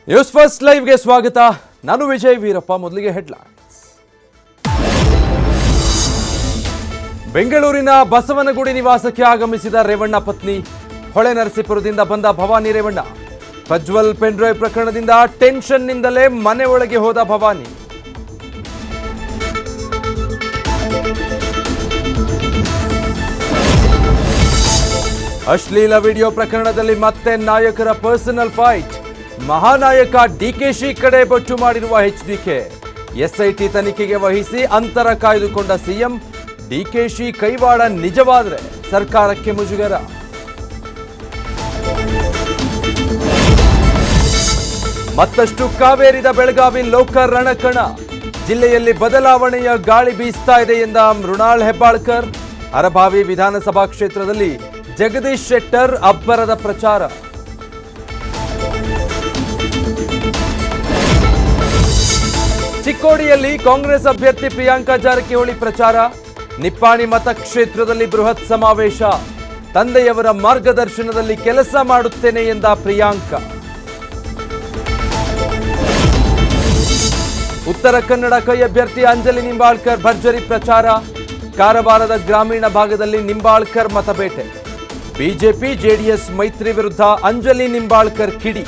News first ಲೈವ್ಗೆ ಸ್ವಾಗತ. ನಾನು ವಿಜಯ್ ವೀರಪ್ಪ. ಮೊದಲಿಗೆ ಹೆಡ್ಲೈನ್ಸ್. ಬೆಂಗಳೂರಿನ ಬಸವನಗುಡಿ ನಿವಾಸಕ್ಕೆ ಆಗಮಿಸಿದ ರೇವಣ್ಣ ಪತ್ನಿ. ಹೊಳೆ ನರಸೀಪುರದಿಂದ ಬಂದ ಭವಾನಿ ರೇವಣ್ಣ. ಪ್ರಜ್ವಲ್ ಪೆನ್ಡ್ರೈವ್ ಪ್ರಕರಣದಿಂದ ಟೆನ್ಷನ್ನಿಂದಲೇ ಮನೆ ಒಳಗೆ ಹೋದ ಭವಾನಿ. ಅಶ್ಲೀಲ ವಿಡಿಯೋ ಪ್ರಕರಣದಲ್ಲಿ ಮತ್ತೆ ನಾಯಕರ ಪರ್ಸನಲ್ ಫೈಟ್. ಮಹಾನಾಯಕ ಡಿಕೆಶಿ ಕಡೆ ಬೊಟ್ಟು ಮಾಡಿರುವ ಎಚ್ಡಿಕೆ. ಎಸ್ಐಟಿ ತನಿಖೆಗೆ ವಹಿಸಿ ಅಂತರ ಕಾಯ್ದುಕೊಂಡ ಸಿಎಂ. ಡಿಕೆಶಿ ಕೈವಾಡ ನಿಜವಾದರೆ ಸರ್ಕಾರಕ್ಕೆ ಮುಜುಗರ. ಮತ್ತಷ್ಟು ಕಾವೇರಿದ ಬೆಳಗಾವಿ ಲೋಕರ್ ರಣಕಣ. ಜಿಲ್ಲೆಯಲ್ಲಿ ಬದಲಾವಣೆಯ ಗಾಳಿ ಬೀಸ್ತಾ ಇದೆ ಎಂದ ಮೃಣಾಲ್ ಹೆಬ್ಬಾಳ್ಕರ್. ಅರಭಾವಿ ವಿಧಾನಸಭಾ ಕ್ಷೇತ್ರದಲ್ಲಿ ಜಗದೀಶ್ ಶೆಟ್ಟರ್ ಅಬ್ಬರದ ಪ್ರಚಾರ. ಚಿಕ್ಕೋಡಿಯಲ್ಲಿ ಕಾಂಗ್ರೆಸ್ ಅಭ್ಯರ್ಥಿ ಪ್ರಿಯಾಂಕಾ ಜಾರಕಿಹೊಳಿ ಪ್ರಚಾರ. ನಿಪ್ಪಾಣಿ ಮತಕ್ಷೇತ್ರದಲ್ಲಿ ಬೃಹತ್ ಸಮಾವೇಶ. ತಂದೆಯವರ ಮಾರ್ಗದರ್ಶನದಲ್ಲಿ ಕೆಲಸ ಮಾಡುತ್ತೇನೆ ಎಂದ ಪ್ರಿಯಾಂಕಾ. ಉತ್ತರ ಕನ್ನಡ ಕೈ ಅಭ್ಯರ್ಥಿ ಅಂಜಲಿ ನಿಂಬಾಳ್ಕರ್ ಭರ್ಜರಿ ಪ್ರಚಾರ. ಕಾರವಾರದ ಗ್ರಾಮೀಣ ಭಾಗದಲ್ಲಿ ನಿಂಬಾಳ್ಕರ್ ಮತಬೇಟೆ. ಬಿಜೆಪಿ ಜೆಡಿಎಸ್ ಮೈತ್ರಿ ವಿರುದ್ಧ ಅಂಜಲಿ ನಿಂಬಾಳ್ಕರ್ ಕಿಡಿ.